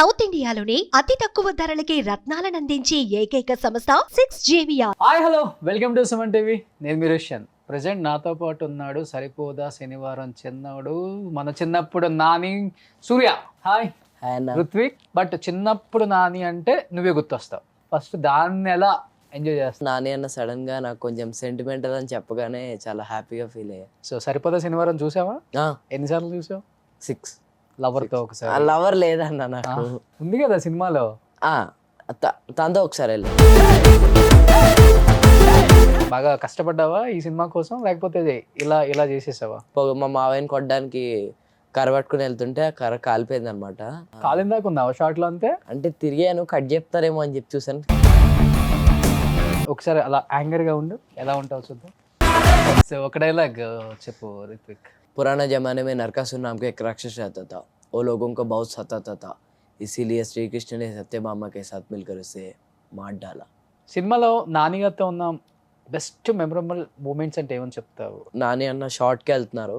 South ఇండియాలోని అతి తక్కువ ధరలకి రత్నాలను అందించే ఏకైక సంస్థ 6JVR. Hi hello welcome to Suman TV. నేను మీ రుష్యన్. ప్రజెంట్ నాతో పాటు ఉన్నాడు సరిపోదా శనివారం చిన్నోడు, మన చిన్నప్పుడు నాని సూర్య. హాయ్ ఋత్విక్. బట్ చిన్నప్పుడు నాని అంటే నువ్వే గుర్తొస్తావు. ఫస్ట్ దాన్ని ఎలా ఎంజాయ్ చేస్తావు? నాని అన్న సడన్ గా నాకు కొంచెం సెంటిమెంటల్ అని చెప్పగానే చాలా హ్యాపీగా ఫీల్ అయ్యా. సో సరిపోదా శనివారం చూసావా? ఎన్నిసార్లు చూసావు? 6 లవర్ తో ఒకసారి. లవర్ లేదన్న నాకు. ఉంది కదా సినిమాలో. తనతో ఒకసారి వెళ్ళి. బాగా కష్టపడ్డావా ఈ సినిమా కోసం, లేకపోతే ఇలా ఇలా చేసేసావా? మా మావయ్యని కొట్టడానికి కర్ర పట్టుకుని వెళ్తుంటే ఆ కర్ర కాలిపోయింది అనమాట. కాలిందాక ఉన్నావా షార్ట్ లో? అంతే అంటే తిరిగాను, కట్ చెప్తారేమో అని చెప్పి చూసాను. ఒకసారి అలా యాంగర్ గా ఉండు, ఎలా ఉంటావు చూద్దాం. సో ఒక డైలాగ్ చెప్పు రిత్విక్. पुराने जमाने में नरकासुर नाम का एक राक्षस रहता था. वो लोगों को बहुत सताता था. इसीलिए श्री कृष्ण ने सत्यभामा के साथ मिलकर उसे मार डाला. సినిమాలో నాని గారితో ఉన్న బెస్ట్ మెమరబుల్ మూమెంట్స్ అంటే ఏమని చెప్తావు? నాని అన్న షార్ట్కి వెళ్తున్నారు.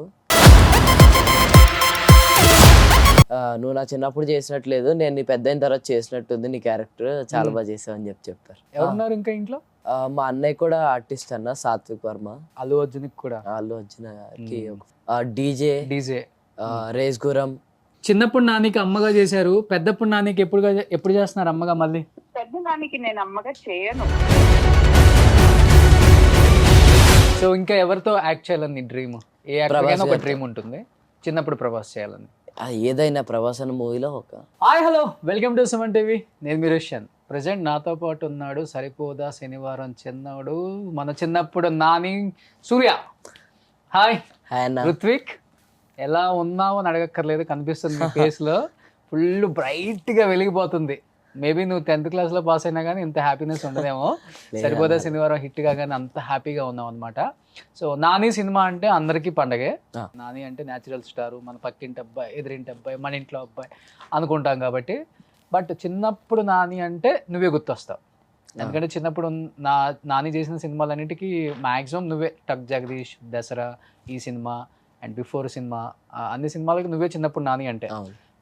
నువ్వు నా చిన్నప్పుడు చేసినట్లేదు, నేను నీ పెద్ద అయిన తర్వాత చేసినట్టుంది, నీ క్యారెక్టర్ చాలా బాగా చేసావు అని చెప్తారు. ఎవరున్నారు ఇంకా ఇంట్లో? మా అన్నయ్య కూడా ఆర్టిస్ట్ అన్న, సాత్విక్ వర్మ. అల్లు అర్జున్ కూడా. అల్లు అర్జున్కి డీజే రేస్ గురం. చిన్నప్పుడు నానికి అమ్మగా చేశారు, పెద్దప్పుడు నానికి ఎప్పుడు చేస్తున్నారు అమ్మగా? మళ్ళీ పెద్ద నానికి నేను అమ్మగా చేయను. సో ఇంకా ఎవరితో యాక్ట్ చేయాలని డ్రీమ్? ఏ యాక్టర్ ఒక డ్రీమ్ ఉంటుంది, చిన్నప్పుడు ప్రభాస్ చేయాలని. ఏదైనా ప్రభాస్ అన్న మూవీలో ఒక. Hi hello welcome to Suman TV. నేను మీ రుష్యన్. ప్రజెంట్ నాతో పాటు ఉన్నాడు సరిపోదా శనివారం చిన్నోడు, మన చిన్నప్పుడు నాని సూర్య. హాయ్ ఋత్విక్. ఎలా ఉన్నావు అని అడగక్కర్లేదు, కనిపిస్తుంది నీ ఫేస్ లో. ఫుల్ బ్రైట్ గా వెలిగిపోతుంది. మేబీ నువ్వు 10th క్లాస్ లో పాస్ అయినా కానీ ఇంత హ్యాపీనెస్ ఉండదేమో. సరిపోదా శనివారం హిట్ కాగానే అంత హ్యాపీగా ఉన్నావు అనమాట. సో నాని సినిమా అంటే అందరికీ పండగే. నాని అంటే న్యాచురల్ స్టార్, మన పక్కింటి అబ్బాయి, ఎదురింటి అబ్బాయి, మన ఇంట్లో అబ్బాయి అనుకుంటాం కాబట్టి. బట్ చిన్నప్పుడు నాని అంటే నువ్వే గుర్తొస్తావు. ఎందుకంటే చిన్నప్పుడు నాని చేసిన సినిమాలన్నిటికీ మ్యాక్సిమం నువ్వే. టక్ జగదీష్, దసరా, ఈ సినిమా అండ్ బిఫోర్ సినిమా, అన్ని సినిమాలకి నువ్వే చిన్నప్పుడు నాని అంటే.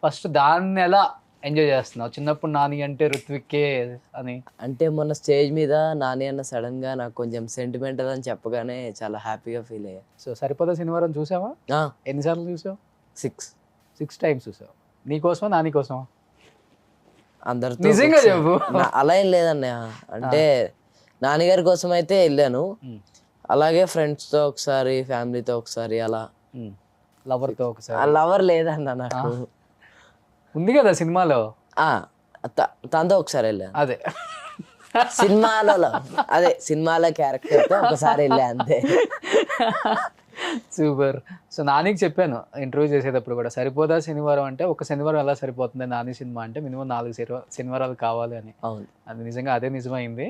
ఫస్ట్ దాన్ని ఎలా ఎంజాయ్ చేస్తున్నావు? చిన్నప్పుడు నాని అంటే ఋత్విక్కే అని. అంటే మొన్న స్టేజ్ మీద నాని అన్న సడన్ గా నాకు కొంచెం సెంటిమెంటల్ అని చెప్పగానే చాలా హ్యాపీగా ఫీల్ అయ్యా. సో సరిపోదా శనివారం చూసావా? ఎన్నిసార్లు చూసావు? 6 టైమ్స్ చూసావు. నీకోసమా నాని కోసమా? అందరితో. నిజంగా చెప్పు. అలా ఏం లేదన్నయ్య. అంటే నాన్నగారి కోసం అయితే వెళ్ళాను, అలాగే ఫ్రెండ్స్ తో ఒకసారి, ఫ్యామిలీతో ఒకసారి, అలా. లవర్ తో ఒకసారి. లవర్ లేదన్న నాకు. ఉంది కదా సినిమాలో. తనతో ఒకసారి వెళ్ళాను. అదే సినిమాలో క్యారెక్టర్ తో ఒకసారి వెళ్ళా అంతే. సూపర్. సో నానికి చెప్పాను ఇంటర్వ్యూ చేసేటప్పుడు కూడా, సరిపోదా శనివారం అంటే ఒక శనివారం ఎలా సరిపోతుంది, నాని సినిమా అంటే మినిమం 4 శనివారాలు కావాలి అని. అవును, అది నిజంగా అదే నిజమైంది.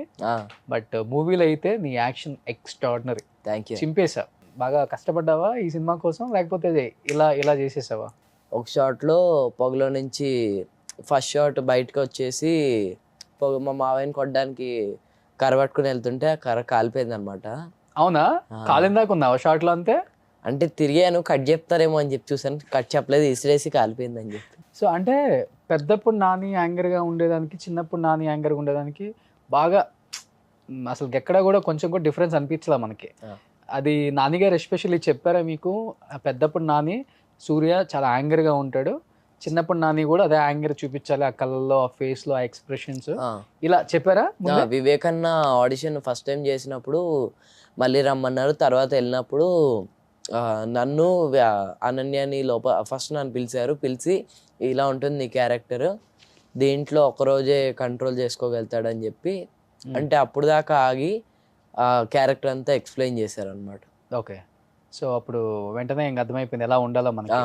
బట్ మూవీలో అయితే నీ యాక్షన్ ఎక్స్ట్రాడినరీ. Thank you. చింపేశా. బాగా కష్టపడ్డావా ఈ సినిమా కోసం, లేకపోతే ఇలా ఇలా చేసేసావా? ఒక షాట్లో పొగలో నుంచి ఫస్ట్ షాట్ బయటకు వచ్చేసి మా మావయ్యని కొట్టడానికి కర్ర పట్టుకుని వెళ్తుంటే ఆ కర్ర కాలిపోయింది అనమాట. అవునా? కాలిందాక ఉన్నావా షార్ట్ లో? అంతే. అంటే తిరిగాను, కట్ చెప్తారేమో అని చెప్పి చూసాను, కట్ చెప్పలేదు, ఇసిరేసి కాలిపోయింది అని చెప్పి. సో అంటే పెద్దప్పుడు నాని యాంగర్గా ఉండేదానికి, చిన్నప్పుడు నాని యాంగర్గా ఉండేదానికి బాగా అసలు ఎక్కడ కూడా కొంచెం కూడా డిఫరెన్స్ అనిపించలే మనకి. అది నాని గారు ఎస్పెషల్లీ చెప్పారా మీకు? పెద్దప్పుడు నాని సూర్య చాలా యాంగర్గా ఉంటాడు, చిన్నప్పుడు నాని కూడా అదే యాంగర్ చూపించాలి, ఆ కళ్ళల్లో, ఆ ఫేస్ లో, ఆ ఎక్స్ప్రెషన్స్, ఇలా చెప్పారా? వివేకన్న ఆడిషన్ ఫస్ట్ టైం చేసినప్పుడు మళ్ళీ రమ్మన్నారు. తర్వాత వెళ్ళినప్పుడు నన్ను, అనన్యని ఫస్ట్ నన్ను పిలిచి ఇలా ఉంటుంది నీ క్యారెక్టర్, దీంట్లో ఒకరోజే కంట్రోల్ చేసుకోగలుగుతాడని చెప్పి, అంటే అప్పుడు దాకా ఆగి ఆ క్యారెక్టర్ అంతా ఎక్స్ప్లెయిన్ చేశారనమాట. ఓకే. సో అప్పుడు వెంటనే ఇంక అర్థమైపోయింది ఎలా ఉండాలో మనకి.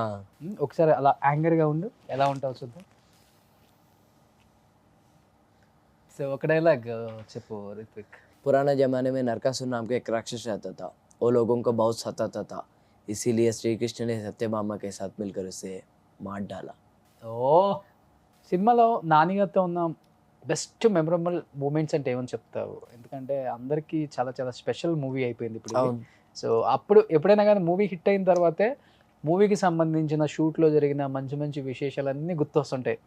ఒకసారి అలా యాంగర్గా ఉండు, ఎలా ఉంటావు చూద్దాం. సో ఒక డైలాగ్ చెప్పు రిత్విక్. पुराने जमाने में नरकासुर नाम का एक राक्षस रहता था. वो लोगों को बहुत सताता था. इसीलिए श्री कृष्ण ने सत्यभामा के साथ मिलकर उसे मार डाला. ఓ సినిమాలో నాని గారితో ఉన్న బెస్ట్ మెమరబుల్ మూమెంట్స్ అంటే ఏమని చెప్తావు? ఎందుకంటే అందరికీ చాలా చాలా స్పెషల్ మూవీ అయిపోయింది ఇప్పుడు. సో అప్పుడు ఎప్పుడైనా కానీ మూవీ హిట్ అయిన తర్వాతే మూవీకి సంబంధించిన షూట్లో జరిగిన మంచి మంచి విశేషాలన్నీ గుర్తొస్తుంటాయి.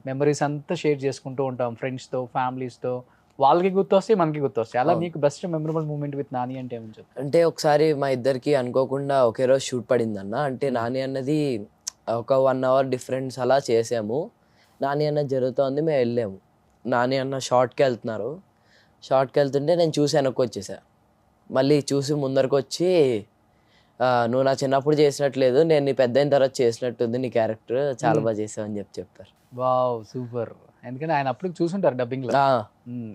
మెమరీస్ అంతా షేర్ చేసుకుంటూ ఉంటాం ఫ్రెండ్స్తో, ఫ్యామిలీస్తో. వాళ్ళకి గుర్తొస్తాయి, మనకి గుర్తొస్తాయి. అలా నీకు best memorable moment with Nani అంటే ఏమని చెప్పు? అంటే ఒకసారి మా ఇద్దరికి అనుకోకుండా ఒకే రోజు షూట్ పడిందన్న. అంటే నాని అన్నది ఒక 1 hour డిఫరెన్స్ అలా చేసాము. నాని అన్న జరుగుతోంది, మేము వెళ్ళాము. నాని అన్న షార్ట్కి వెళ్తున్నారు. షార్ట్కి వెళ్తుంటే నేను చూసి వెనక్కి వచ్చేసా. మళ్ళీ చూసి ముందరకు వచ్చి నువ్వు నా చిన్నప్పుడు చేసినట్లేదు, నేను నీ పెద్ద అయిన తర్వాత చేసినట్టుంది నీ క్యారెక్టర్, చాలా బాగా చేసావు అని చెప్పారు. Wow, super. ఎందుకంటే ఆయన అప్పుడు చూసుంటారు డబ్బింగ్లో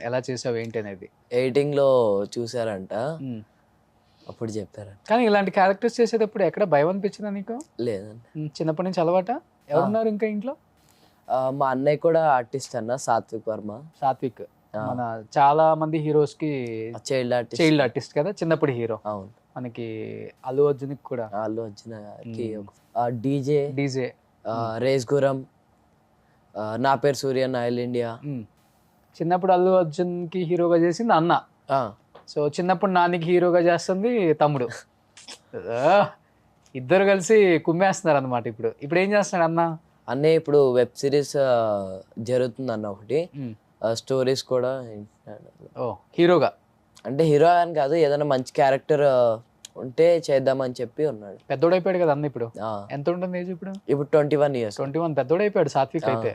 ఎలా చేసావు ఏంటి అనేది. ఎడిటింగ్లో చూసారంట, అప్పుడు చెప్పారంట. కానీ ఇలాంటి క్యారెక్టర్స్ చేసేటప్పుడు ఎక్కడ భయం అనిపించిందా నీకు? లేదండి, చిన్నప్పటి నుంచి అలవాట. ఎవరున్నారు ఇంకా ఇంట్లో? మా అన్నయ్య కూడా ఆర్టిస్ట్ అన్న, సాత్విక్ వర్మ. సాత్విక్ మన చాలా మంది హీరోస్ కి చైల్డ్ ఆర్టిస్ట్ కదా, చిన్నప్పుడు హీరో. అవును, మనకి అల్లు అర్జున్ కూడా, Allu Arjun DJ DJ, race Gurram, నా పేరు సూర్య, ఆయిల్ ఇండియా. చిన్నప్పుడు అల్లు అర్జున్ కి హీరోగా చేసింది అన్న. సో చిన్నప్పుడు నానికి హీరోగా చేస్తుంది తమ్ముడు. ఇద్దరు కలిసి కుమ్మేస్తున్నారు అనమాట. ఇప్పుడు ఏం చేస్తున్నాడు అన్న? అన్నయ్య ఇప్పుడు వెబ్ సిరీస్ జరుగుతుంది అన్న, ఒకటి స్టోరీస్ కూడా. ఓ, హీరోగా అంటే హీరో అని కాదు, ఏదైనా మంచి క్యారెక్టర్ ఉంటే చేద్దామని చెప్పి ఉన్నాడు. పెద్దోడైపోయాడు కదా అన్న ఇప్పుడు. ఎంత ఉంటుంది ఏజ్ ఇప్పుడు? 21 years. 21. పెద్దోడైపోయాడు సాత్విక్ అయితే.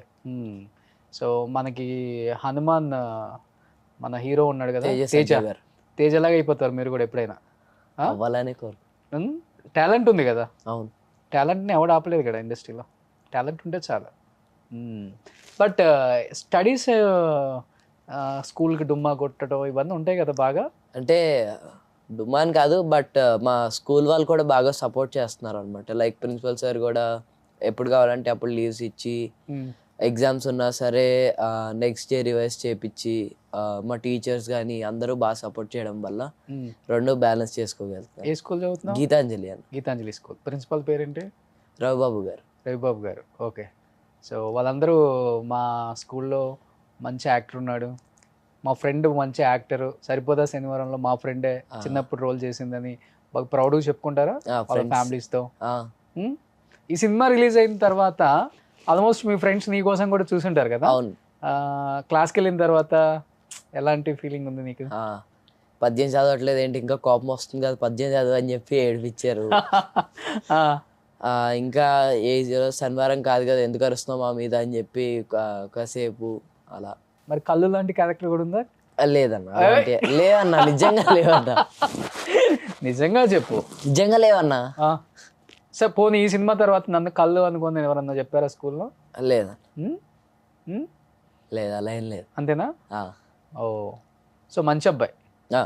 సో మనకి హనుమాన్ మన హీరో ఉన్నాడు కదా, తేజలాగా అయిపోతారు మీరు కూడా ఎప్పుడైనా. అవ్వాలని కోరు. టాలెంట్ ఉంది కదా. అవును, టాలెంట్ని ఎవడు ఆపలేదు కదా ఇండస్ట్రీలో. టాలెంట్ ఉంటే చాలా. బట్ స్టడీస్, స్కూల్కి డుమ్మా కొట్టడం ఇవన్నీ ఉంటాయి కదా బాగా. అంటే డుమ్మా అని కాదు, బట్ మా స్కూల్ వాళ్ళు కూడా బాగా సపోర్ట్ చేస్తున్నారు అనమాట. లైక్ ప్రిన్సిపల్ సార్ కూడా ఎప్పుడు కావాలంటే అప్పుడు లీవ్స్ ఇచ్చి, ఎగ్జామ్స్ ఉన్నా సరే నెక్స్ట్ డే రివైజ్ చేయించి, మా టీచర్స్ కానీ అందరూ బాగా సపోర్ట్ చేయడం వల్ల రెండు బ్యాలెన్స్ చేసుకోగలుగుతాం. ఏ స్కూల్ చదువుతున్నావు? గీతాంజలి అని. గీతాంజలి స్కూల్. ప్రిన్సిపల్ పేరేంటి? రవిబాబు గారు. రవిబాబు గారు, ఓకే. సో వాళ్ళందరూ మా స్కూల్లో మంచి యాక్టర్ ఉన్నాడు, మా ఫ్రెండ్ మంచి యాక్టర్, సరిపోదా శనివారంలో మా ఫ్రెండే చిన్నప్పుడు రోల్ చేసిందని బాగా ప్రౌడ్గా చెప్పుకుంటారా వాళ్ళ ఫ్యామిలీస్తో? ఈ సినిమా రిలీజ్ అయిన తర్వాత ఆల్మోస్ట్ మీ ఫ్రెండ్స్ నీ కోసం కూడా చూసుంటారు కదా. అవును. క్లాస్కి వెళ్ళిన తర్వాత ఎలాంటి ఫీలింగ్ ఉంది నీకు? పద్యం చదవట్లేదు ఏంటి, ఇంకా కోపం వస్తుంది కదా పద్యం చదువు అని చెప్పి ఏడిపించారు. ఇంకా ఏ శనివారం కాదు కదా ఎందుకు అరుస్తున్నావు మా మీద అని చెప్పి కాసేపు అలా. మరి కళ్ళు లాంటి క్యారెక్టర్ కూడా ఉందా? లేదన్నా, లేదన్నా, నిజంగా లేవన్నా. నిజంగా చెప్పు. నిజంగా లేవన్నా. సార్ పోనీ ఈ సినిమా తర్వాత నన్ను కళ్ళు అనుకుని ఎవరన్నా చెప్పారా స్కూల్లో? లేదా, లేదా, అలా ఏం లేదు. అంతేనా? ఓ, సో మంచి అబ్బాయి,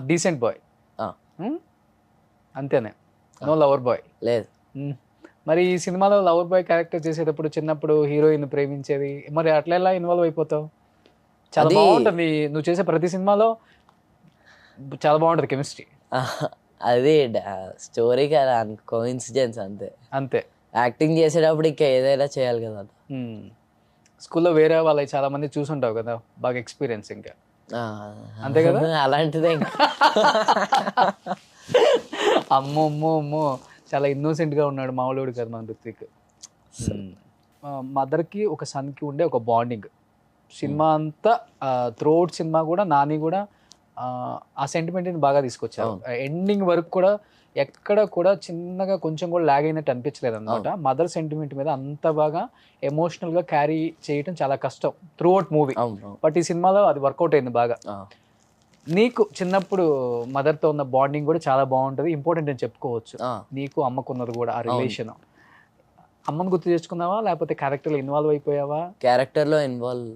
డీసెంట్ బాయ్, అంతేనే, నో లవర్ బాయ్? లేదు. మరి ఈ సినిమాలో లవర్ బాయ్ క్యారెక్టర్ చేసేటప్పుడు చిన్నప్పుడు హీరోయిన్ ప్రేమించేది, మరి అట్లా ఎలా ఇన్వాల్వ్ అయిపోతావు? చాలా బాగుంటుంది నువ్వు చేసే ప్రతి సినిమాలో, చాలా బాగుంటుంది కెమిస్ట్రీ. అది స్టోరీ కదా, కోఇన్సిడెన్స్ అంతే. అంతే. యాక్టింగ్ చేసేటప్పుడు ఇంకా ఏదైనా చేయాలి కదా. స్కూల్లో వేరే వాళ్ళకి చాలా మంది చూసుంటావు కదా, బాగా ఎక్స్పీరియన్స్ ఇంకా, అంతే కదా? అలాంటిదే. అమ్మో అమ్మో అమ్మో, చాలా ఇన్నోసెంట్గా ఉన్నాడు, మామూలుడు కదా మన ఋత్విక్. మదర్కి ఒక సన్కి ఉండే ఒక బాండింగ్ సినిమా అంతా, త్రూఅవుట్ సినిమా కూడా నాని కూడా ఆ సెంటిమెంట్ని బాగా తీసుకొచ్చారు. ఎండింగ్ వరకు కూడా ఎక్కడ కూడా చిన్నగా కొంచెం కూడా లాగ్ అయినట్టు అనిపించలేదు అనమాట. మదర్ సెంటిమెంట్ మీద అంత బాగా ఎమోషనల్గా క్యారీ చేయడం చాలా కష్టం త్రూఅవుట్ మూవీ. బట్ ఈ సినిమాలో అది వర్కౌట్ అయింది బాగా. నీకు చిన్నప్పుడు మదర్తో ఉన్న బాండింగ్ కూడా చాలా బాగుంటుంది, ఇంపార్టెంట్ అని చెప్పుకోవచ్చు. నీకు అమ్మకున్నది కూడా ఆ రిలేషన్. అమ్మను గుర్తు తెచ్చుకున్నావా లేకపోతే క్యారెక్టర్లో ఇన్వాల్వ్ అయిపోయావా? క్యారెక్టర్లో ఇన్వాల్వ్.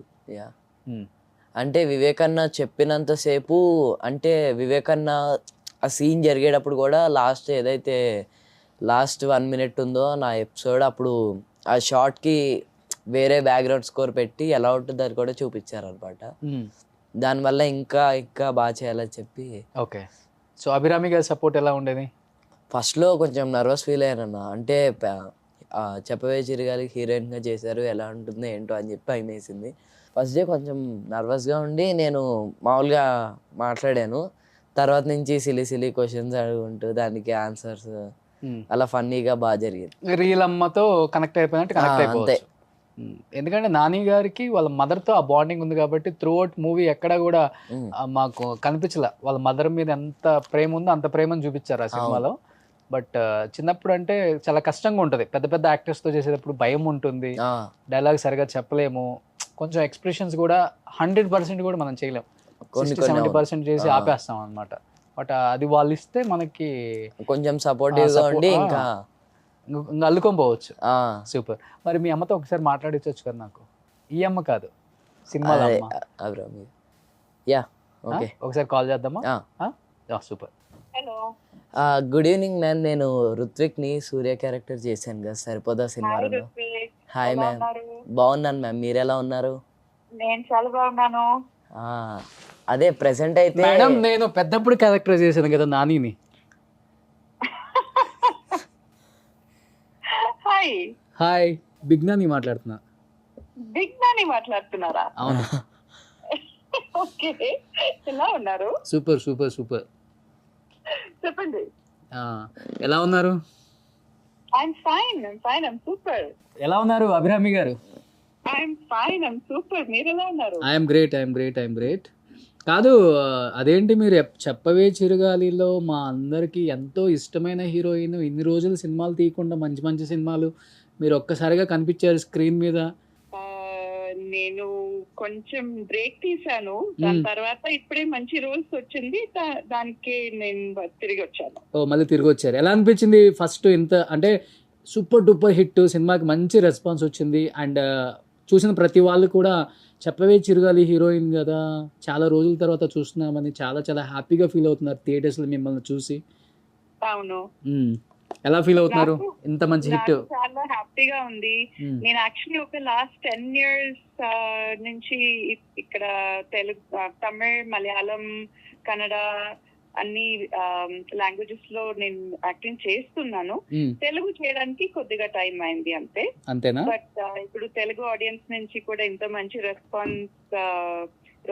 అంటే వివేకన్న చెప్పినంతసేపు, అంటే వివేకన్న ఆ సీన్ జరిగేటప్పుడు కూడా లాస్ట్ ఏదైతే లాస్ట్ 1 minute ఉందో నా ఎపిసోడ్, అప్పుడు ఆ షార్ట్కి వేరే బ్యాక్గ్రౌండ్ స్కోర్ పెట్టి ఎలా ఉంటుంది అది కూడా చూపించారు అనమాట. దానివల్ల ఇంకా ఇంకా బాగా చేయాలని చెప్పి. ఓకే. సో అభిరామి గారి సపోర్ట్ ఎలా ఉండేది? ఫస్ట్లో కొంచెం నర్వస్ ఫీల్ అయ్యానన్న. అంటే చెప్పవే చిరగాలి హీరోయిన్గా చేశారు, ఎలా ఉంటుందో ఏంటో అని చెప్పి భయం వేసింది. ఫస్ట్ డే కొంచెం నర్వస్గా ఉండి నేను మామూలుగా మాట్లాడాను. తర్వాత నుంచి సిలీ క్వశ్చన్స్ అడుగుంటూ దానికి ఆన్సర్స్ అలా ఫన్నీగా బాగా జరిగింది. రియల్ అమ్మతో కనెక్ట్ అయిపోయినట్టు కనెక్ట్ అంతే. అయిపోవచ్చు. ఎందుకంటే నాని గారికి వాళ్ళ మదర్ తో ఆ బాండింగ్ ఉంది కాబట్టి త్రూ అవుట్ మూవీ ఎక్కడ కూడా మాకు కనిపించలే వాళ్ళ మదర్ మీద ఎంత ప్రేమ ఉందో అంత ప్రేమను చూపించారు ఆ సినిమాలో. బట్ చిన్నప్పుడు అంటే చాలా కష్టంగా ఉంటది, పెద్ద పెద్ద యాక్టర్స్ తో చేసేటప్పుడు భయం ఉంటుంది, డైలాగ్ సరిగా చెప్పలేము, కొంచెం ఎక్స్ప్రెషన్స్ కూడా 100% కూడా మనం చేయలేము, 70% చేసి ఆపేస్తాం అన్నమాట. బట్ అది వాళ్ళు ఇస్తే మనకి కొంచెం సపోర్టివ్ గా ఉండి ఇంకా అల్లుకొని పోవచ్చు. సూపర్. మరి మీ అమ్మతో ఒకసారి మాట్లాడించవచ్చు కదా నాకు, ఈ అమ్మ కాదు సినిమాలో అమ్మ. యా ఓకే, ఒకసారి కాల్ చేద్దామా? Super. Hello, good evening ma'am. నేను రుత్విక్ ని సూర్య క్యారెక్టర్ చేశాను కదా సరిపోదా సినిమాలో. హాయ్ మ్యామ్, బాగున్నాను మ్యామ్, మీరు ఎలా ఉన్నారు? నేను చాలా బాగున్నాను. అదే ప్రెసెంట్ అయితే మేడం నేను పెద్దప్పుడు క్యారెక్టర్ చేశాను కదా నానిని. హాయ్. హాయ్, బిగ్ నాని మాట్లాడుతున్నా. బిగ్ నాని మాట్లాడుతున్నారా? అవును. ఓకే, ఎలా ఉన్నారు? Super super super. చెప్పండి. ఎలా ఉన్నారు? I'm fine, I'm super. ఎలా ఉన్నారు అభిరామి గారు? I'm fine, I'm super. మీరు ఎలా ఉన్నారు? I'm great. కాదు, అదేంటి మీరు చెప్పవే చిరుగాలిలో మా అందరికి ఎంతో ఇష్టమైన హీరోయిన్ ఇన్ని రోజులు సినిమాలు తీయకుండా మంచి మంచి సినిమాలు మీరు ఒక్కసారిగా కనిపించారు స్క్రీన్ మీద. నేను కొంచెం బ్రేక్ తీసాను, దాని తర్వాత ఇప్పుడే మంచి రోల్స్ వచ్చింది, దానికి నేను తిరిగి వచ్చాను. మళ్ళీ తిరిగి వచ్చారు. ఎలా అనిపించింది ఫస్ట్? ఇంత అంటే సూపర్ డూపర్ హిట్ సినిమాకి మంచి రెస్పాన్స్ వచ్చింది, అండ్ చూసిన ప్రతి వాళ్ళు కూడా చెప్పవే చిరుగాలి హీరోయిన్ కదా, చాలా రోజుల తర్వాత చూస్తున్నామని చాలా చాలా హ్యాపీగా ఫీల్ అవుతున్నారు థియేటర్స్ లో మిమ్మల్ని చూసి. అవును. ఎలా ఫీల్ అవుతున్నారు ఇంత మంచి హిట్? చాలా హ్యాపీగా ఉంది. నేను యాక్చువల్లీ ఒక లాస్ట్ 10 years నుంచి ఇక్కడ తెలుగు, తమిళ్, మలయాళం, కన్నడ అన్ని లాంగ్వేజెస్ లో నేను యాక్టింగ్ చేస్తున్నాను. తెలుగు చేయడానికి కొద్దిగా టైం అయింది అంతేనా? బట్ ఇప్పుడు తెలుగు ఆడియన్స్ నుంచి కూడా ఇంత మంచి రెస్పాన్స్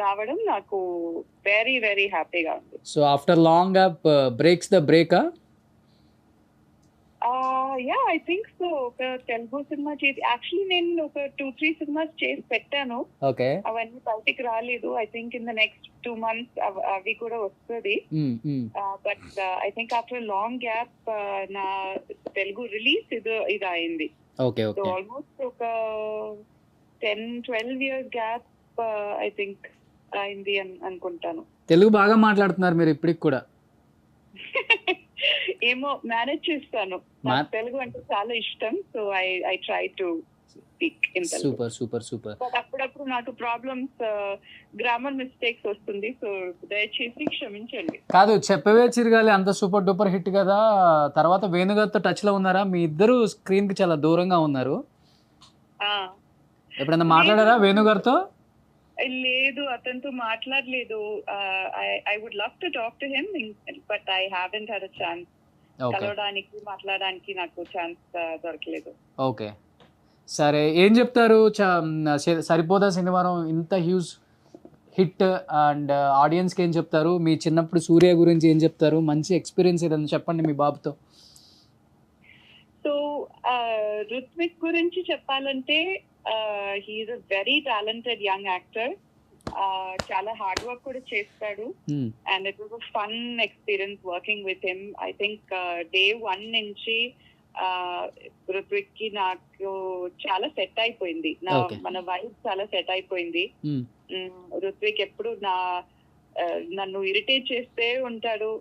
రావడం నాకు వెరీ వెరీ హ్యాపీగా ఉంది. So after long gap breaks the break. Yeah, I think so. ఒక తెలుగు సినిమా చేసి యాక్చువల్లీ నేను ఒక 2-3 సినిమాస్ చేసి పెట్టాను. అవన్నీ బయటికి రాలేదు. I think in the next 2 months అవి కూడా వస్తుంది. But I think after long gap నా తెలుగు రిలీజ్ ఇది అయింది. ఆల్మోస్ట్ ఒక 10-12 years గ్యాప్ ఐ థింక్ అయింది అనుకుంటాను. తెలుగు బాగా మాట్లాడుతున్నారు మీరు ఇప్పటికి కూడా. ఏమో మేనేజ్ చేస్తాను, నాకు తెలుగు అంటే చాలా ఇష్టం. So I try to speak in Telugu. Super. But అప్పుడప్పుడు నాకు ప్రాబ్లమ్స్, గ్రామర్ మిస్టేక్స్ వస్తుంది. సో దయచేసి క్షమించండి. కాదు, చెప్పవే చిరగాలి అంత సూపర్ డూపర్ హిట్ కదా, తర్వాత వేణుగారితో టచ్ లో ఉన్నారా? మీ ఇద్దరు స్క్రీన్ కి చాలా దూరంగా ఉన్నారు. ఎప్పుడైనా మాట్లాడారా వేణుగారితో? లేదు, అతనితో మాట్లాడలేదు. I would love to talk to him, but I haven't had a chance. కలవడానికి, మాట్లాడడానికి నాకు ఛాన్స్ దొరకలేదు. ఓకే, సరే. ఏం చెప్తారు? సరిపోదా శనివారం ఇంత హ్యూజ్ హిట్ అండ్ ఆడియన్స్ కి ఏం చెప్తారు? మీ చిన్నప్పుడు సూర్య గురించి ఏం చెప్తారు? మంచి ఎక్స్పీరియన్స్ ఏదైనా చెప్పండి మీ బాబుతో. సో రుత్విక్ గురించి చెప్పాలంటే he's a very talented young actor. చాలా హార్డ్ వర్క్ కూడా చేస్తాడు. And it was a fun experience working with him. I think day 1 నుంచి రుత్విక్ కి నాకు చాలా సెట్ అయిపోయింది. మన వైఫ్ చాలా సెట్ అయిపోయింది. రుత్విక్ ఎప్పుడు నన్ను ఇరిటేట్ చేస్తే ఉంటాడు.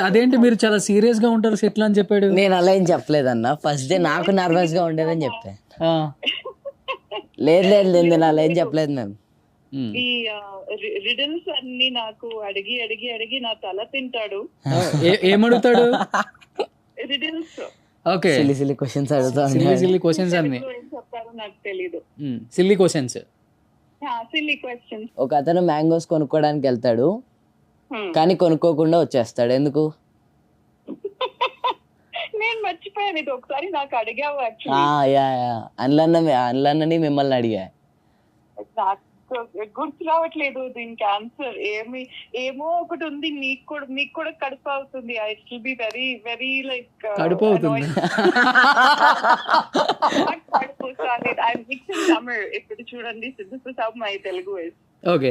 అదేంటి మీరు చాలా సీరియస్ గా ఉంటారు సెట్ అని చెప్పాడు? నేను అలా ఏం చెప్పలేదన్న. ఫస్ట్ డే నాకు నర్వస్ గా ఉండేదని చెప్పాను. లేదు నేను అలా ఏం చెప్పలేదు మ్యామ్. ఈ రిడల్స్ అన్ని నాకు అడిగి అడిగి అడిగి నా తల తింటాడు. ఏమడుగుతాడు? రిడల్స్. ఓకే, సిల్లీ క్వశ్చన్స్ అడుగుతాడు. సిల్లీ క్వశ్చన్స్ అన్ని ఏం చెప్తారో నాకు తెలీదు. Silly questions. ఒక అతను మ్యాంగోస్ కొనుక్కోడానికి వెళ్తాడు, కానీ కొనుక్కోకుండా వచ్చేస్తాడు. ఎందుకు? నేను మర్చిపోయాను, ఇది ఒకసారి నాకు అడిగావు. అందులోని మిమ్మల్ని అడిగా. గుర్తు రావట్లేదు దీనికి ఆన్సర్. ఏమో ఒకటి ఉంది. మీకు కూడా కడుపు అవుతుంది. It will be very very like కడుపు అవుతుంది. కడుపు సమ్మర్ ఇప్పుడు చూడండి. This is how my Telugu is. Okay,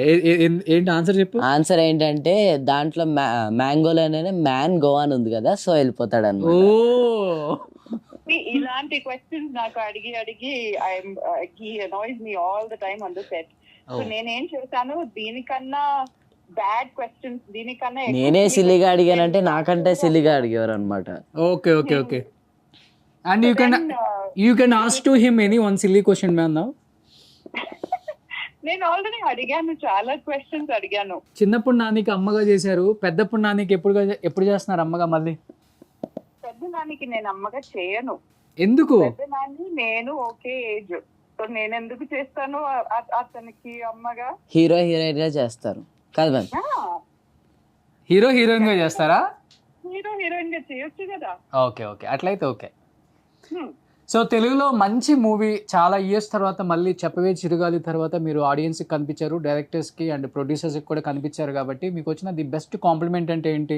ఏంటి ఆన్సర్ చెప్పు. ఆన్సర్ ఏంటంటే దాంట్లో మ్యాంగోలోనే మ్యాన్ గో అని ఉంది కదా, సో వెళ్ళిపోతాడు అనమాట. ఇలాంటి క్వశ్చన్స్ నాకు అడిగి he annoys me all the time on the set. So నేనేం చేశాను, దీనికన్నా బ్యాడ్ క్వశ్చన్స్, దీనికన్నా నేనే సిల్లిగా అడిగానంటే నాకంటే సిల్లిగా అడిగేవారు అనమాట. Okay okay okay. And you can ask to him any one silly question ma'am now. నేను ఆల్రెడీ అడిగాను, చాలా క్వశ్చన్స్ అడిగాను. చిన్నప్పుడు నానికి అమ్మగా చేశారు, పెద్దప్పుడు నానికి ఎప్పుడు చేస్తున్నారు అమ్మగా మళ్ళీ? పెద్ద నానికి నేను అమ్మగా చేయను. ఎందుకు? పెద్ద నాన్ని నేను ఒకే ఏజ్, సో నేను ఎందుకు చేస్తాను అతనికి అమ్మగా? హీరో హీరోయిన్ గా చేస్తారు కాదు మ్యామ్? హీరో హీరోయిన్ గా చేస్తారా? హీరో హీరోయిన్ గా చేయొచ్చు కదా. ఓకే ఓకే, అట్లయితే ఓకే. సో తెలుగులో మంచి మూవీ చాలా ఇయర్స్ తర్వాత మళ్ళీ చెప్పవే చిరుగాలి తర్వాత మీరు ఆడియన్స్కి కనిపించారు, డైరెక్టర్స్కి అండ్ ప్రొడ్యూసర్స్కి కూడా కనిపించారు. కాబట్టి మీకు వచ్చిన ది బెస్ట్ కాంప్లిమెంట్ అంటే ఏంటి?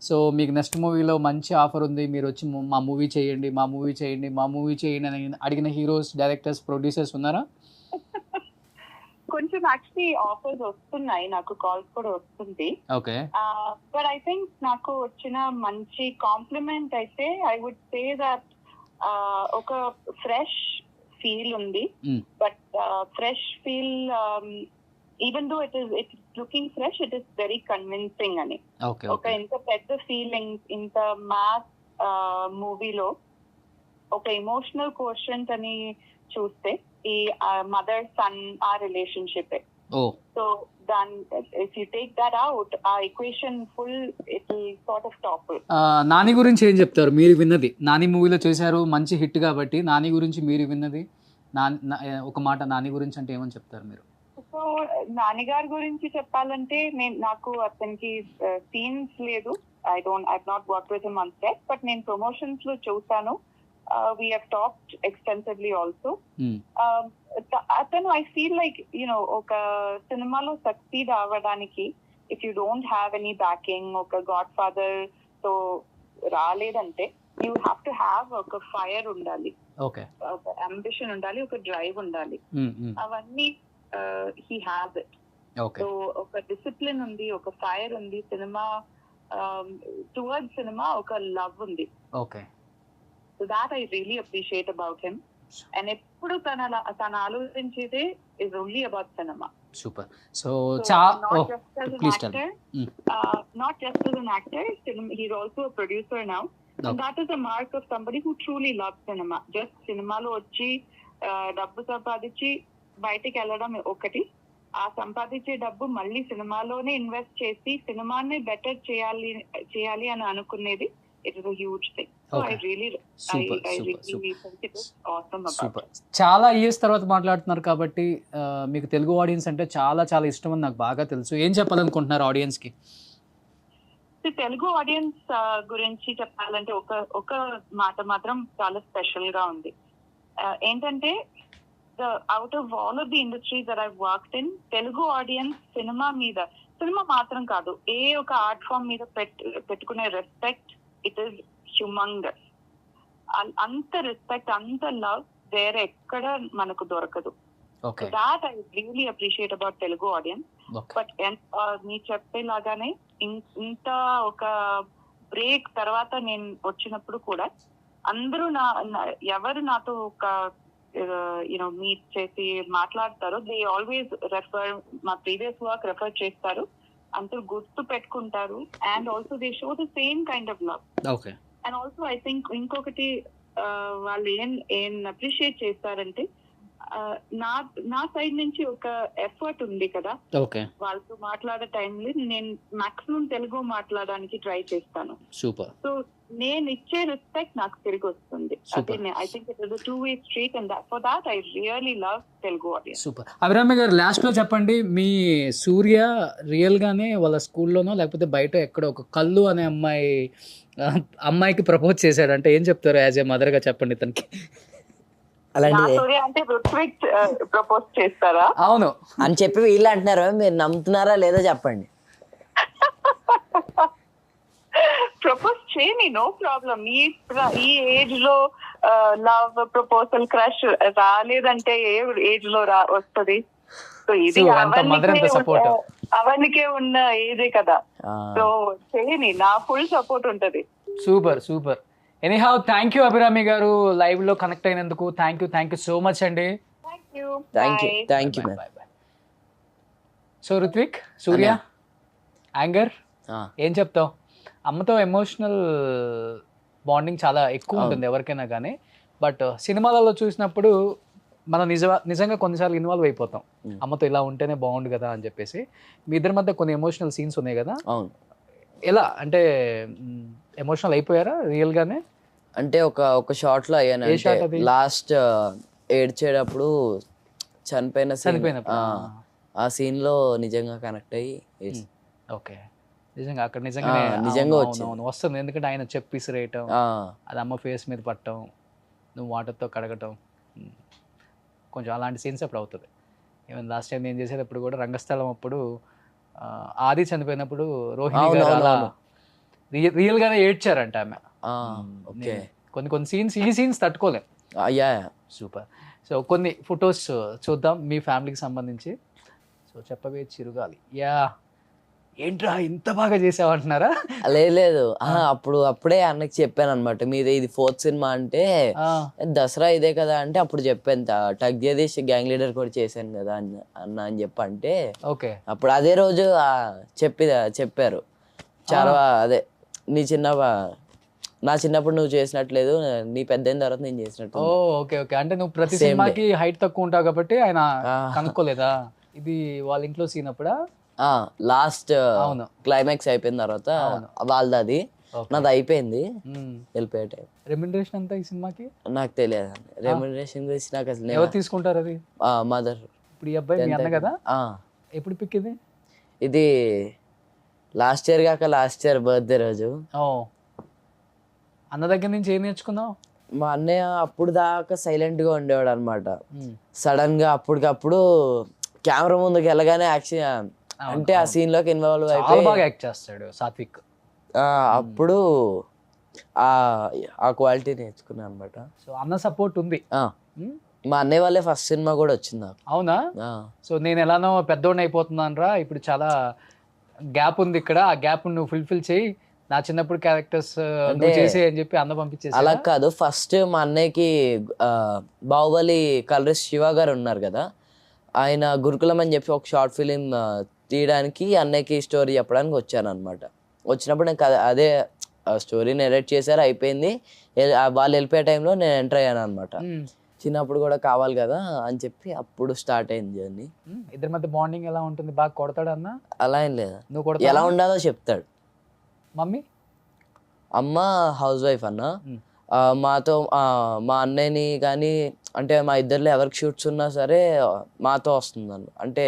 సో మీకు నెక్స్ట్ మూవీలో మంచి ఆఫర్ ఉంది, మీరు వచ్చి మా మూవీ చేయండి అని అడిగిన హీరోస్, డైరెక్టర్స్, ప్రొడ్యూసర్స్ ఉన్నారా? కొంచెం యాక్చువల్లీ ఆఫర్స్ వస్తున్నాయి, నాకు కాల్స్ కూడా వస్తుంది. ఓకే, బట్ ఐ థింక్ నాకు వచ్చిన మంచి కాంప్లిమెంట్ అయితే ఐ వుడ్ సే దట్ ఒక ఫ్రెష్ ఫీల్ ఉంది. But fresh feel even though it is looking fresh, it is very convincing అని. ఒక ఇంత పెద్ద ఫీలింగ్, ఇంత మ్యాథ్ మూవీలో ఒక ఎమోషనల్ కోషంట్ అని చూస్తే ఈ మదర్ సన్ ఆ relationship. So if you take that out, our equation full, it will sort of topple. Nani గురించి ఏం చెప్తారు మీరు విన్నది? నాని మూవీలో చేశారు, మంచి హిట్ కాబట్టి. నాని గురించి మీరు విన్నది ఒక మాట, నాని గురించి అంటే ఏమని చెప్తారు మీరు? సో నాని గారి గురించి చెప్పాలంటే నాకు అతనికి సీన్స్ లేదు. I've not worked with him on set, but నేను ప్రమోషన్స్ లో చూసాను. We have talked extensively also. Atanu, I feel like, oka cinema succeed avvadaniki, if you don't have any backing, oka Godfather so raledante, you have to have oka fire undali. Okay. Oka ambition undali, oka drive undali. Avanni he has it. Okay. So oka discipline undi, oka fire undi, cinema towards cinema oka love undi. Okay. So that I really appreciate about him. And eppudu tana aloచించేదే is only about cinema. Super. So please tell me. Not just as an actor, he's also a producer now. Okay. And that is a mark of somebody who truly loves cinema. Just cinema lo వచ్చి డబ్బు సంపాదించి బయటికి వెళ్ళడం ఒకటి, ఆ సంపాదించే డబ్బు మళ్ళీ సినిమాలోనే ఇన్వెస్ట్ చేసి సినిమాని బెటర్ చేయాలి అని అనుకునేది. It is a huge thing. So okay. I really think it is awesome about it. చాలా ఇయర్స్ తర్వాత మాట్లాడుతున్నారు కాబట్టి మీకు తెలుగు ఆడియన్స్ అంటే చాలా చాలా ఇష్టం అని నాకు బాగా తెలుసు. ఏం చెప్పాలనుకుంటున్నారు ఆడియన్స్ కి? తెలుగు ఆడియన్స్ గురించి చెప్పాలంటే ఒక మాట మాత్రం చాలా స్పెషల్ గా ఉంది. ఏంటంటే out of all of the industries that I've worked in, Telugu audience cinema మాత్రం కాదు, ఏ ఒక ఆర్ట్ ఫామ్ మీద పెట్టుకునే రెస్పెక్ట్, it is humongous. అంత రెస్పెక్ట్, అంత లవ్ వేరే ఎక్కడ మనకు దొరకదు. Okay. So that I really appreciate about Telugu audience. Okay. But నీ చెప్పేలాగానే ఇంత ఒక బ్రేక్ తర్వాత నేను వచ్చినప్పుడు కూడా అందరూ ఎవరు నాతో ఒక మీట్ చేసి మాట్లాడతారో, దే ఆల్వేస్ రెఫర్, మా ప్రీవియస్ వర్క్ రెఫర్ చేస్తారు, అందరూ గుర్తు పెట్టుకుంటారు. And also they show the same kind of love. Okay. And also I think ఇంకొకటి వాళ్ళు ఏం అప్రిషియేట్ చేస్తారంటే, నా సైడ్ నుంచి ఒక ఎఫర్ట్ ఉంది కదా. ఓకే. వాళ్ళతో మాట్లాడే టైంలో నేను మాక్సిమం తెలుగు మాట్లాడడానికి ట్రై చేస్తాను. సూపర్. సో నేను ఇచ్చే రెస్పెక్ట్ నాకు తిరిగి వస్తుంది. I think it is a two-way street, and for that I really love Telugu audience. Super. Abhirami గారు, లాస్ట్ లో చెప్పండి, మీ సూర్య రియల్ గానే వాళ్ళ స్కూల్లోనో లేకపోతే బయట ఎక్కడో ఒక కళ్ళు అనే అమ్మాయికి ప్రపోజ్ చేశాడు అంటే ఏం చెప్తారు? యాజ్ ఏ మదర్ గా చెప్పండి తనకి. అలాంటిది సూర్య అంటే ఋత్విక్ ప్రపోజ్ చేస్తారా? అవును అని చెప్పి వీళ్ళు అంటున్నారు, మీరు నమ్ముతున్నారా లేదో చెప్పండి. ప్రపోజ్ చేయని, నో ప్రాబ్లం. ఈ ఏజ్ లో లవ్ ప్రపోజల్ క్రష్ రాలేదంటే ఏ ఏజ్ లో వస్తుంది? సో ఇది So, అంత mother ఎంత support. అవన్నికే ఉన్న ఏజే కదా. ఆ, సో చేయని, నా ఫుల్ సపోర్ట్ ఉంటది. Super anyhow thank you Abhirami గారు లైవ్ లో కనెక్ట్ అయినందుకు. థ్యాంక్ యూ సో మచ్ అండి. Thank you. Thank you ma'am. So Ritvik, Surya, anger ఆ, ఏం చెప్తావు? అమ్మతో ఎమోషనల్ బాండింగ్ చాలా ఎక్కువ ఉంటుంది ఎవరికైనా కానీ. బట్ సినిమాలలో చూసినప్పుడు మనం నిజంగా కొన్నిసార్లు ఇన్వాల్వ్ అయిపోతాం. అమ్మతో ఇలా ఉంటేనే బాగుండు కదా అని చెప్పేసి. మీ ఇద్దరి మధ్య కొన్ని ఎమోషనల్ సీన్స్ ఉన్నాయి కదా, అవును. ఎలా అంటే ఎమోషనల్ అయిపోయారా రియల్ గానే? అంటే ఒక షార్ట్ లో అయ్యాను. ఏ shot అది? లాస్ట్ ఏడ్చేటప్పుడు చనిపోయినప్పుడు. ఆ సీన్ లో నిజంగా కనెక్ట్ అయ్యి ఏడ్చి- ఓకే, నిజంగా అక్కడ నిజంగానే నిజంగా అవును, వచ్చింది. అవును, వస్తుంది. ఎందుకంటే ఆయన చెప్పిసిరేయటం, ఆ, అది అమ్మ ఫేస్ మీద పట్టడం, నువ్వు వాటర్తో కడగటం, కొంచెం అలాంటి సీన్స్ అప్పుడు అవుతుంది. ఈవెన్ లాస్ట్ టైం నేను చేసేటప్పుడు కూడా రంగస్థలం అప్పుడు ఆది చనిపోయినప్పుడు రోహిణి అవును, గారు అవును, అలా అవును. రియల్ గానే ఏడ్చారంట ఆమె. ఆ, ఓకే. కొన్ని సీన్స్, ఈ సీన్స్ తట్టుకోలేం. Yeah, super. సో కొన్ని ఫొటోస్ చూద్దాం మీ ఫ్యామిలీకి సంబంధించి. సో చెప్పవే చిరుగాలి. యా, ఏంట్రా ఇంత బాగా చేసావంటున్నారా? లేదు. అప్పుడే అన్నకి చెప్పాను అనమాట, మీది ఇది 4th సినిమా అంటే దసరా ఇదే కదా అంటే, అప్పుడు చెప్పాను టగ్ జగదీష్ గ్యాంగ్ లీడర్ కూడా చేశాను కదా అన్న అని చెప్పంటే, ఓకే, అప్పుడు అదే రోజు చెప్పారు చాలా అదే నా చిన్నప్పుడు నువ్వు చేసినట్లేదు, నీ పెద్ద అయిన తర్వాత నేను చేసినట్టు. Okay okay. అంటే నువ్వు ప్రతి Same సినిమాకి హైట్ తక్కువ ఉంటావు కాబట్టి ఆయన కనుక్కోలేదా? ఇది వాళ్ళ ఇంట్లో సీన్ అప్పుడా? లాస్ట్ అవును, క్లైమాక్స్ అయిపోయిన తర్వాత వాళ్ళది అది, నాది అయిపోయింది, వెళ్ళిపోయే టైం. రెమ్యునరేషన్ అంతా ఈ సినిమాకి నాకు తెలియదు రెమ్యునరేషన్ గురించి, నాకు అసలు ఎవరు తీసుకుంటారు అది? మదర్. ఇప్పుడు ఈ అబ్బాయి మీ అన్న కదా, ఎప్పుడు పిక్ ఇది? ఇది లాస్ట్ ఇయర్ బర్త్డే రోజు. ఓ, అన్న దగ్గర నుంచి ఏం నేర్చుకున్నావు? మా అన్నయ్య అప్పుడు దాకా సైలెంట్ గా ఉండేవాడు అనమాట. సడన్ గా అప్పటికప్పుడు కెమెరా ముందుకు వెళ్ళగానే యాక్షన్ అంటే ఆ సీన్ లోకి ఇన్వాల్వ్ చాలా అయిపోయి బాగా యాక్ట్ చేస్తాడు సాత్విక్. అప్పుడు ఆ క్వాలిటీ నేర్చుకున్నాను అనమాట. సో అన్న సపోర్ట్ ఉంది. మా అన్నయ్య వాళ్ళే ఫస్ట్ సినిమా కూడా వచ్చింది నాకు. అవునా? సో నేను ఎలానో పెద్దోడిని అయిపోతున్నాను రా, ఇప్పుడు చాలా గ్యాప్ ఉంది ఇక్కడ, ఆ గ్యాప్ నువ్వు ఫుల్ఫిల్ చేయి, నా చిన్నప్పుడు క్యారెక్టర్స్ చేసే అని చెప్పి అన్న పంపించేసి. అలా కాదు, ఫస్ట్ మా అన్నయ్యకి బాహుబలి కలరిస్ట్ శివ గారు ఉన్నారు కదా, ఆయన గురుకులం అని చెప్పి ఒక షార్ట్ ఫిలిం తీయడానికి అన్నయ్యకి స్టోరీ చెప్పడానికి వచ్చాను అనమాట. వచ్చినప్పుడు నేను అదే స్టోరీ నెరేట్ చేశారు, అయిపోయింది. వాళ్ళు వెళ్ళిపోయే టైంలో నేను ఎంటర్ అయ్యాను అనమాట. చిన్నప్పుడు కూడా కావాలి కదా అని చెప్పి అప్పుడు స్టార్ట్ అయింది జర్నీ. ఇద్దరి మధ్య బాండింగ్ ఎలా ఉంటుంది? బాగా కొడతాడు అన్న? అలా ఏం లేదా, నువ్వు కొడతావా? ఎలా ఉండాలో చెప్తాడు. మమ్మీ? అమ్మ హౌస్ వైఫ్ అన్న. మాతో మా అన్నయ్యని కానీ అంటే మా ఇద్దరిలో ఎవరికి షూట్స్ ఉన్నా సరే మాతో వస్తుంది అన్న. అంటే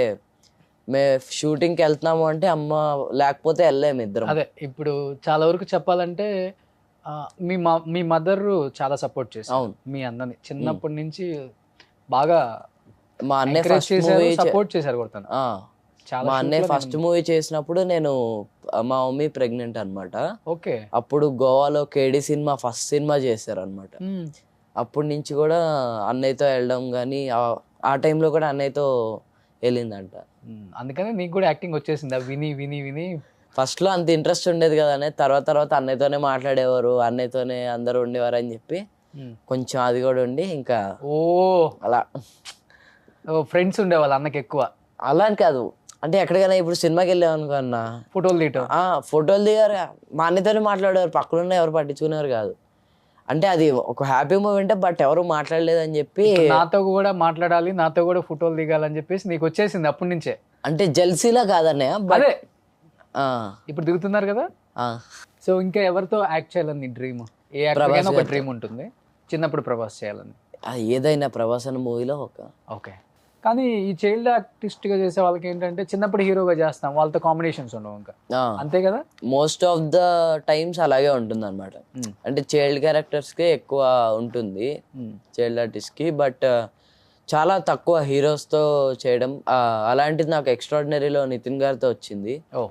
మేము షూటింగ్కి వెళ్తున్నాము అంటే అమ్మ లేకపోతే వెళ్ళలేము ఇద్దరం. అదే ఇప్పుడు చాలా వరకు చెప్పాలంటే మీ మదర్ చాలా సపోర్ట్ చేశారు. అవును, మీ అన్నని చిన్నప్పటి నుంచి బాగా మా అన్నయ్య సపోర్ట్ చేశారు కూడా. మా అన్నయ్య ఫస్ట్ మూవీ చేసినప్పుడు మా మమ్మీ ప్రెగ్నెంట్ అనమాట. ఓకే, అప్పుడు గోవాలో కేడి సినిమా ఫస్ట్ సినిమా చేశారు అనమాట. అప్పటి నుంచి కూడా అన్నయ్యతో వెళ్ళడం కానీ ఆ టైంలో కూడా అన్నయ్యతో వెళ్ళిందంట. అందుకని నీకు కూడా యాక్టింగ్ వచ్చేసింది విని విని విని. ఫస్ట్ లో అంత ఇంట్రెస్ట్ ఉండేది కదా అనే, తర్వాత అన్నయ్యతోనే మాట్లాడేవారు, అన్నయ్యతోనే అందరూ ఉండేవారు అని చెప్పి కొంచెం అది కూడా ఉండి ఇంకా అలా ఫ్రెండ్స్ ఉండేవాళ్ళు అన్నకి ఎక్కువ. అలా అని కాదు, అంటే ఎక్కడికైనా ఇప్పుడు సినిమాకి వెళ్ళాం అనుకో అన్న, ఫోటోలు తీయటం, ఫోటోలు దిగారు, మా అన్నయ్యతోనే మాట్లాడేవారు, పక్కన ఎవరు పట్టించుకునేవారు కాదు. అంటే అది ఒక హ్యాపీ మూమెంట్, బట్ ఎవరు మాట్లాడలేదని చెప్పి నాతో కూడా మాట్లాడాలి, నాతో కూడా ఫోటోలు దిగాలని చెప్పేసి నీకు వచ్చేసింది అప్పటి నుంచే. అంటే జెల్సీలా కాదన్నయ్య, అదే ఇప్పుడు దిగుతున్నారు కదా. సో ఇంకా ఎవరితో యాక్ట్ చేయాలని నీ డ్రీమ్? ఏ యాక్టర్ ఒక డ్రీమ్ ఉంటుంది చిన్నప్పుడు ప్రభాస్ చేయాలని. ఏదైనా ప్రభాస్ అన్న మూవీలో ఒక. ఓకే, కానీ ఈ చైల్డ్ ఆర్టిస్ట్ గా చేసే వాళ్ళకి ఏంటంటే చిన్నప్పుడు హీరోగా చేస్తాం, వాళ్ళతో కాంబినేషన్స్ ఉండవు ఇంకా, అంతే కదా? మోస్ట్ ఆఫ్ ద టైమ్స్ అలాగే ఉంటుంది అనమాట. అంటే చైల్డ్ క్యారెక్టర్స్కే ఎక్కువ ఉంటుంది చైల్డ్ ఆర్టిస్ట్కి, బట్ చాలా తక్కువ హీరోస్తో చేయడం. అలాంటిది నాకు ఎక్స్ట్రాడినరీలో నితిన్ గారితో వచ్చింది. ఓ,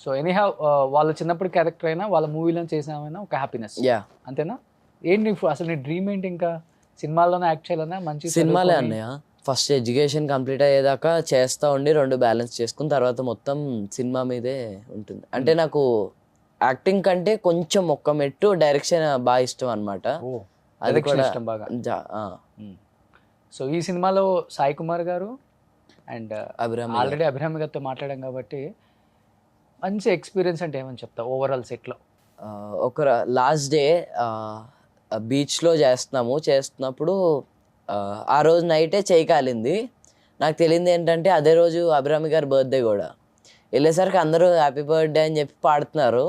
సో ఎనీహౌ వాళ్ళ చిన్నప్పుడు క్యారెక్టర్ అయినా వాళ్ళ మూవీలో చేసామైనా ఒక హ్యాపీనెస్, అంతేనా? ఏంటి అసలు నీ డ్రీమ్ ఏంటి? ఇంకా సినిమాల్లోనే యాక్ట్ చేయాలన్నా? మంచి సినిమాలే అన్నయ్య. ఫస్ట్ ఎడ్యుకేషన్ కంప్లీట్ అయ్యేదాకా చేస్తూ ఉండి 2 బ్యాలెన్స్ చేసుకుని తర్వాత మొత్తం సినిమా మీదే ఉంటుంది. అంటే నాకు యాక్టింగ్ కంటే కొంచెం ఒక్క మెట్టు డైరెక్షన్ బాగా ఇష్టం అనమాట. అది కూడా ఇష్టం బాగా. సో ఈ సినిమాలో సాయి కుమార్ గారు అండ్ ఆల్రెడీ అభిరామి గారితో మాట్లాడాం కాబట్టి మంచి ఎక్స్పీరియన్స్ అంటే ఏమని చెప్తా ఓవరాల్ సెట్లో? ఒక లాస్ట్ డే బీచ్లో చేస్తున్నప్పుడు ఆ రోజు నైటే చేయి కాలింది. నాకు తెలియంది ఏంటంటే అదే రోజు అభిరామి గారి బర్త్డే కూడా. వెళ్ళేసరికి అందరూ హ్యాపీ బర్త్డే అని చెప్పి పాడుతున్నారు.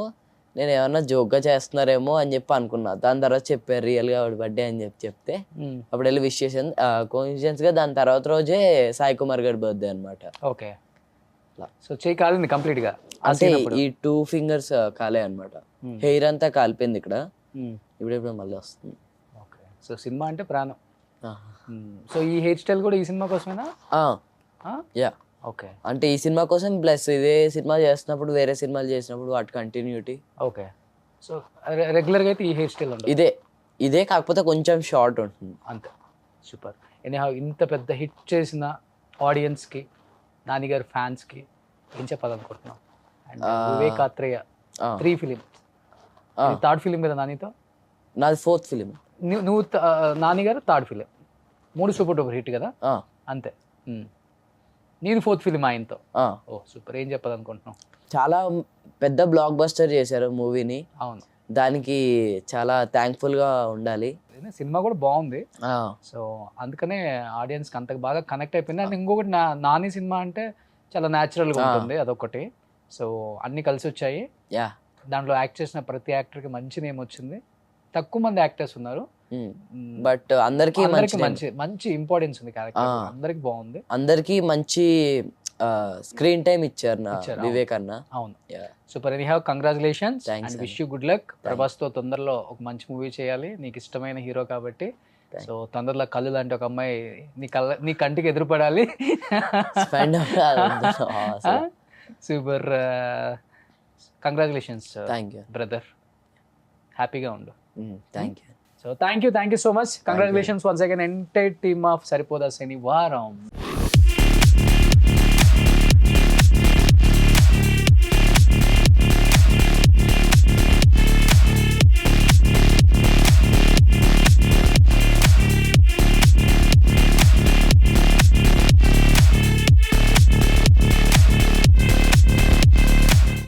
నేను ఏమన్నా జోక్గా చేస్తున్నారేమో అని చెప్పి అనుకున్నా. దాని తర్వాత చెప్పారు రియల్గా ఆవిడ బర్త్డే అని చెప్తే అప్పుడు వెళ్ళి విష్ చేసాను. కోఇన్సిడెన్స్గా దాని తర్వాత రోజే సాయి కుమార్ గారి బర్త్డే అనమాట. ఓకే, సో చేయి కాలింది కంప్లీట్గా? అంటే ఈ 2 ఫింగర్స్ కాలే అనమాట. హెయిర్ అంతా కాలిపోయింది ఇక్కడ. ఇప్పుడు మళ్ళీ వస్తుంది. ఓకే, సో సినిమా అంటే ప్రాణం. సో ఈ హెయిర్ స్టైల్ కూడా ఈ సినిమా కోసమేనా? Yeah, okay. అంటే ఈ సినిమా కోసం ప్లస్ ఇదే సినిమా చేస్తున్నప్పుడు వేరే సినిమాలు చేసినప్పుడు వాటి కంటిన్యూటీ. ఓకే, సో రెగ్యులర్గా అయితే ఈ హెయిర్ స్టైల్ ఉంటుంది? ఇదే కాకపోతే కొంచెం షార్ట్ ఉంటుంది అంతే. సూపర్. ఎనీహౌ ఇంత పెద్ద హిట్ చేసిన ఆడియన్స్కి, నానిగారి ఫ్యాన్స్కి ఏం చెప్పాలనుకుంటున్నాం? And Vivek Atreya 3 film, 3rd film కదా నానితో? నాది 4th ఫిలిం. నువ్వు నానిగారు 3rd film, 3 super duper hit కదా? అంతే. నేను 4th ఫిలిం ఆయనతో. Oh super. ఏం చెప్పాలనుకుంటున్నాం? చాలా పెద్ద బ్లాక్ బస్టర్ చేశారు మూవీని. అవును, దానికి చాలా థ్యాంక్ఫుల్గా ఉండాలి. సినిమా కూడా బాగుంది. సో అందుకనే ఆడియన్స్కి అంత బాగా కనెక్ట్ అయిపోయింది. అండ్ ఇంకొకటి నాని సినిమా అంటే చాలా న్యాచురల్గా ఉంటుంది, అదొకటి. సో అన్నీ కలిసి వచ్చాయి. దాంట్లో యాక్ట్ చేసిన ప్రతి యాక్టర్కి మంచి నేమ్ వచ్చింది. తక్కువ మంది యాక్టర్స్ ఉన్నారు, బట్ అందరికి మంచి ఇంపార్టెన్స్ ఉంది క్యారెక్టర్. అందరికి బాగుంది, అందరికి మంచి స్క్రీన్ టైం ఇచ్చారు వివేక్ అన్న. అవును, super. Anyhow congratulations and wish you good luck. Prabhas తో తొందరలో ఒక మంచి మూవీ చేయాలి, నీకు ఇష్టమైన హీరో కాబట్టి. సో తొందరలో కళ్ళు లాంటి ఒక అమ్మాయి నీ కంటికి ఎదురుపడాలి. సూపర్. కంగ్రాచులేషన్స్ బ్రదర్, హ్యాపీగా ఉండు. Thank you. So thank you so much. Congratulations once again, entire team of Saripoda Senivaram.